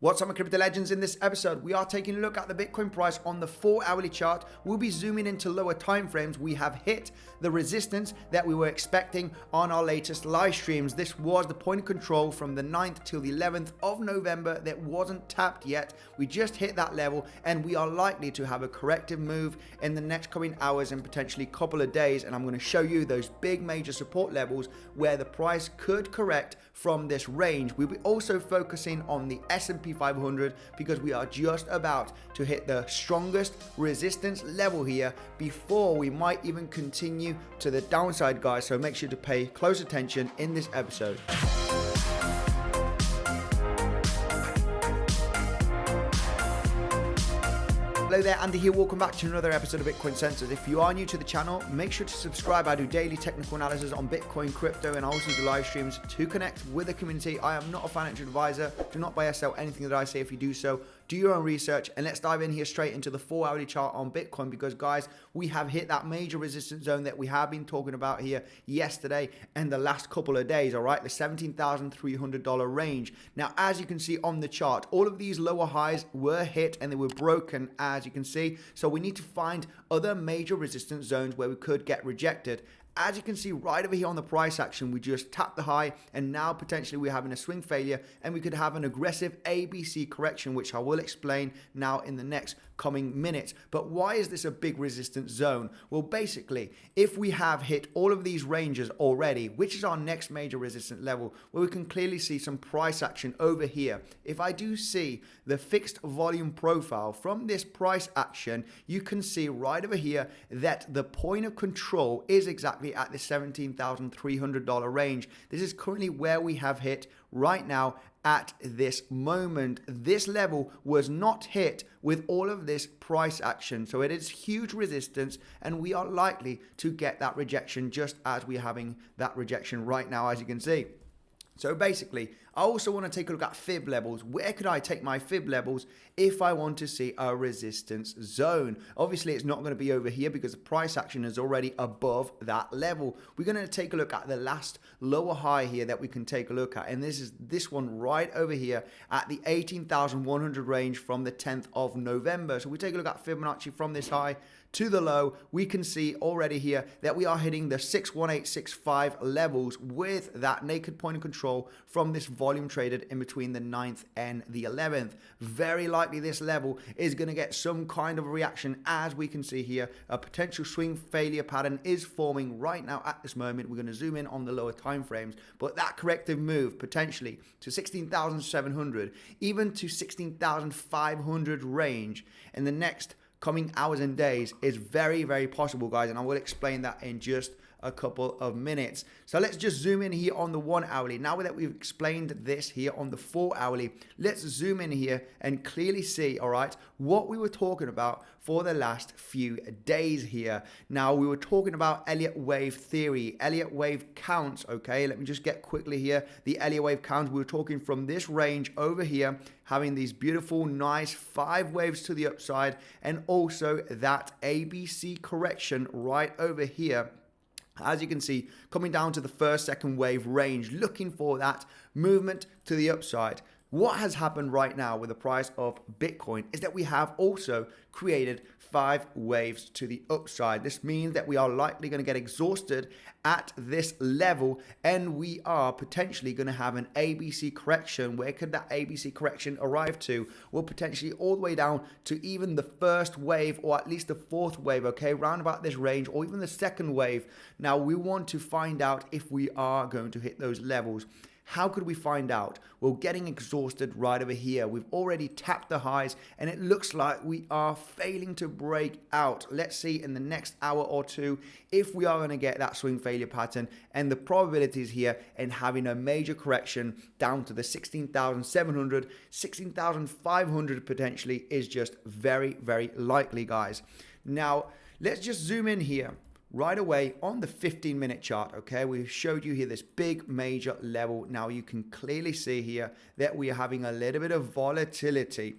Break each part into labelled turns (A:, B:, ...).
A: What's up, my crypto legends? In this episode, we are taking a look at the Bitcoin price on the 4-hourly chart. We'll be zooming into lower time frames. We have hit the resistance that we were expecting on our latest live streams. This was the point of control from the 9th till the 11th of November that wasn't tapped yet. We just hit that level, and we are likely to have a corrective move in the next coming hours and potentially couple of days. And I'm going to show you those big major support levels where the price could correct from this range. We'll be also focusing on the S&P 500 because we are just about to hit the strongest resistance level here before we might even continue to the downside, guys. So make sure to pay close attention in this episode. Hello there, Andy here. Welcome back to another episode of Bitcoinsensus. If you are new to the channel, make sure to subscribe. I do daily technical analysis on Bitcoin, crypto, and I also do live streams to connect with the community. I am not a financial advisor. Do not buy or sell anything that I say. If you do so, do your own research. And let's dive in here straight into the 4-hourly chart on Bitcoin because, guys, we have hit that major resistance zone that we have been talking about here yesterday and the last couple of days, all right? The $17,300 range. Now, as you can see on the chart, all of these lower highs were hit and they were broken, as you can see. So we need to find other major resistance zones where we could get rejected. As you can see right over here on the price action, we just tapped the high and now potentially we're having a swing failure and we could have an aggressive ABC correction, which I will explain now in the next coming minutes. But why is this a big resistance zone? Well, basically, if we have hit all of these ranges already, which is our next major resistance level, where we can clearly see some price action over here. If I do see the fixed volume profile from this price action, you can see right over here that the point of control is exactly at the $17,300 range. This is currently where we have hit right now at this moment. This level was not hit with all of this price action. So it is huge resistance and we are likely to get that rejection just as we're having that rejection right now, as you can see. So basically, I also want to take a look at fib levels. Where could I take my fib levels if I want to see a resistance zone? Obviously, it's not going to be over here because the price action is already above that level. We're going to take a look at the last lower high here that we can take a look at. And this is this one right over here at the 18,100 range from the 10th of November. So we take a look at Fibonacci from this high to the low. We can see already here that we are hitting the 61865 levels with that naked point of control from this volume traded in between the 9th and the 11th. Very likely this level is going to get some kind of a reaction. As we can see here, a potential swing failure pattern is forming right now at this moment. We're going to zoom in on the lower time frames, but that corrective move potentially to 16,700, even to 16,500 range in the next coming hours and days is very, very possible, guys, and I will explain that in just a couple of minutes. So let's just zoom in here on the 1-hourly. Now that we've explained this here on the 4-hourly, let's zoom in here and clearly see, all right, what we were talking about for the last few days here. Now, we were talking about Elliott wave theory, Elliott wave counts, okay? Let me just get quickly here. The Elliott wave counts, we were talking from this range over here, having these beautiful, nice 5 waves to the upside, and also that ABC correction right over here. As you can see, coming down to the first, second wave range, looking for that movement to the upside. What has happened right now with the price of Bitcoin is that we have also created 5 waves to the upside. This means that we are likely going to get exhausted at this level and we are potentially going to have an ABC correction. Where could that ABC correction arrive to? Well, potentially all the way down to even the first wave or at least the 4th wave, okay, round about this range, or even the second wave. Now, we want to find out if we are going to hit those levels. How could we find out? Well, getting exhausted right over here. We've already tapped the highs and it looks like we are failing to break out. Let's see in the next hour or two if we are going to get that swing failure pattern, and the probabilities here in having a major correction down to the 16,700, 16,500 potentially is just very, very likely, guys. Now, let's just zoom in here right away on the 15-minute chart, okay? We've showed you here this big major level. Now you can clearly see here that we are having a little bit of volatility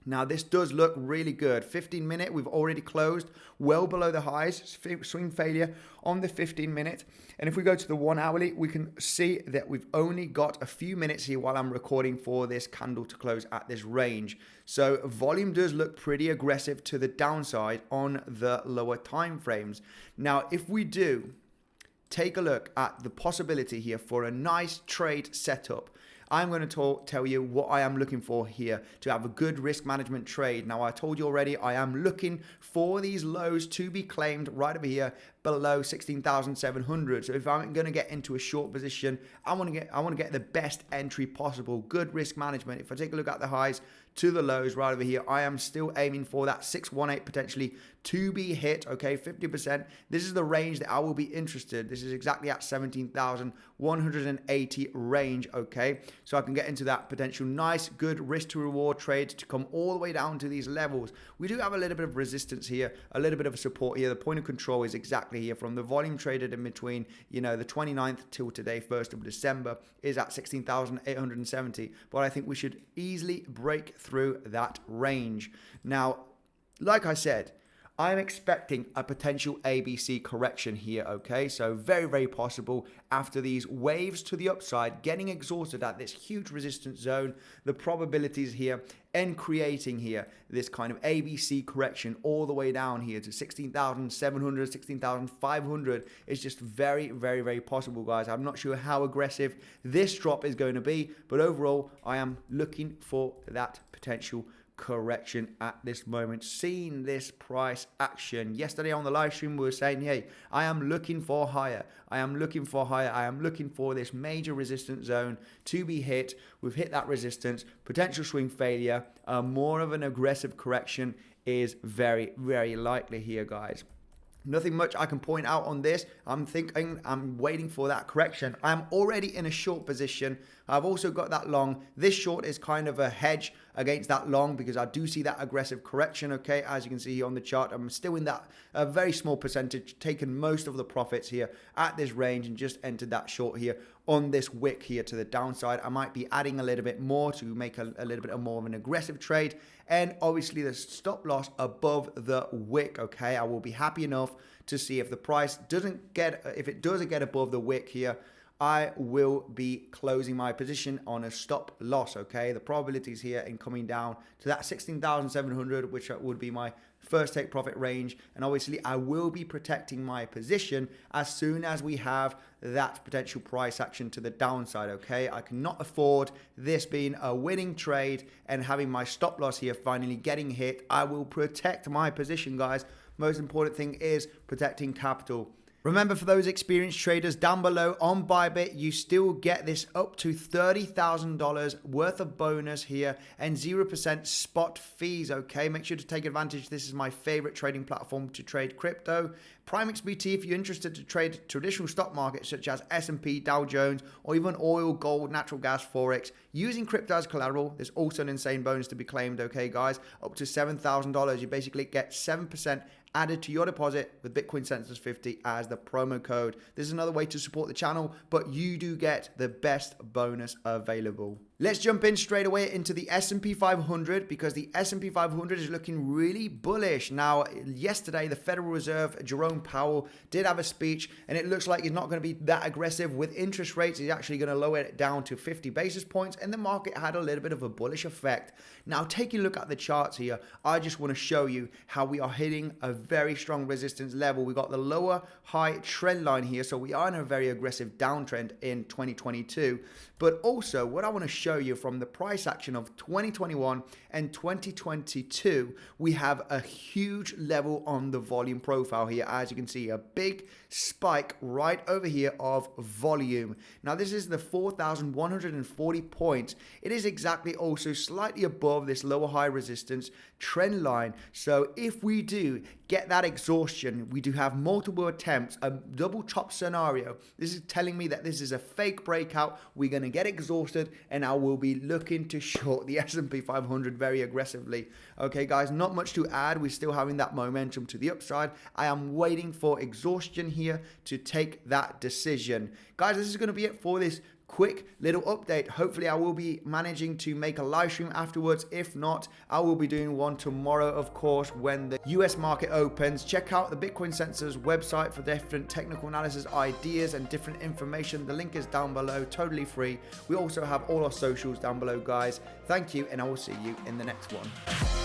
A: Now, this does look really good. 15-minute, we've already closed well below the highs. Swing failure on the 15-minute. And if we go to the 1 hourly, we can see that we've only got a few minutes here while I'm recording for this candle to close at this range. So volume does look pretty aggressive to the downside on the lower time frames. Now, if we do take a look at the possibility here for a nice trade setup, I'm going to tell you what I am looking for here to have a good risk management trade. Now, I told you already, I am looking for these lows to be claimed right over here below 16,700. So if I'm going to get into a short position, I want to get the best entry possible. Good risk management. If I take a look at the highs to the lows right over here, I am still aiming for that 618 potentially to be hit. Okay, 50%. This is the range that I will be interested. This is exactly at 17,180 range. Okay, so I can get into that potential nice, good risk to reward trade to come all the way down to these levels. We do have a little bit of resistance here, a little bit of support here. The point of control is exactly here from the volume traded in between, the 29th till today, 1st of December, is at 16,870. But I think we should easily break through that range. Now, like I said, I'm expecting a potential ABC correction here, okay? So very, very possible after these waves to the upside, getting exhausted at this huge resistance zone, the probabilities here, and creating here this kind of ABC correction all the way down here to 16,700, 16,500 is just very, very, very possible, guys. I'm not sure how aggressive this drop is going to be, but overall, I am looking for that potential correction at this moment, seeing this price action. Yesterday on the live stream we were saying, hey, I am looking for higher, I am looking for higher, I am looking for this major resistance zone to be hit. We've hit that resistance, potential swing failure, more of an aggressive correction is very, very likely here, guys. Nothing much I can point out on this. I'm waiting for that correction. I'm already in a short position. I've also got that long. This short is kind of a hedge against that long because I do see that aggressive correction, okay? As you can see here on the chart, I'm still in that very small percentage, taking most of the profits here at this range and just entered that short here on this wick here to the downside. I might be adding a little bit more to make a little bit more of an aggressive trade. And obviously the stop loss above the wick, okay? I will be happy enough to see if the price doesn't get above the wick here, I will be closing my position on a stop loss, okay? The probabilities here in coming down to that 16,700, which would be my first take profit range. And obviously I will be protecting my position as soon as we have that potential price action to the downside, okay? I cannot afford this being a winning trade and having my stop loss here finally getting hit. I will protect my position, guys. Most important thing is protecting capital. Remember, for those experienced traders down below on Bybit, you still get this up to $30,000 worth of bonus here and 0% spot fees, okay? Make sure to take advantage. This is my favorite trading platform to trade crypto. PrimeXBT, if you're interested to trade traditional stock markets such as S&P, Dow Jones, or even oil, gold, natural gas, Forex, using crypto as collateral, there's also an insane bonus to be claimed, okay, guys? Up to $7,000. You basically get 7% added to your deposit with Bitcoinsensus 50 as the promo code. This is another way to support the channel, but you do get the best bonus available. Let's jump in straight away into the S&P 500 because the S&P 500 is looking really bullish. Now, yesterday, the Federal Reserve, Jerome Powell, did have a speech, and it looks like he's not going to be that aggressive with interest rates. He's actually going to lower it down to 50 basis points, and the market had a little bit of a bullish effect. Now, taking a look at the charts here, I just want to show you how we are hitting a very strong resistance level. We got the lower high trend line here, so we are in a very aggressive downtrend in 2022. But also, what I want to show you from the price action of 2021 and 2022, we have a huge level on the volume profile here. As you can see, a big spike right over here of volume. Now, this is the 4,140 points. It is exactly also slightly above this lower high resistance trend line. So if we do get that exhaustion, we do have multiple attempts, a double top scenario. This is telling me that this is a fake breakout. We're going to get exhausted and I will be looking to short the S&P 500 very aggressively. Okay, guys, not much to add. We're still having that momentum to the upside. I am waiting for exhaustion here to take that decision. Guys, this is going to be it for this quick little update. Hopefully I will be managing to make a live stream afterwards. If not, I will be doing one tomorrow, of course, when the US market opens. Check out the Bitcoinsensus website for different technical analysis ideas and different information. The link is down below, totally free. We also have all our socials down below, guys. Thank you, and I will see you in the next one.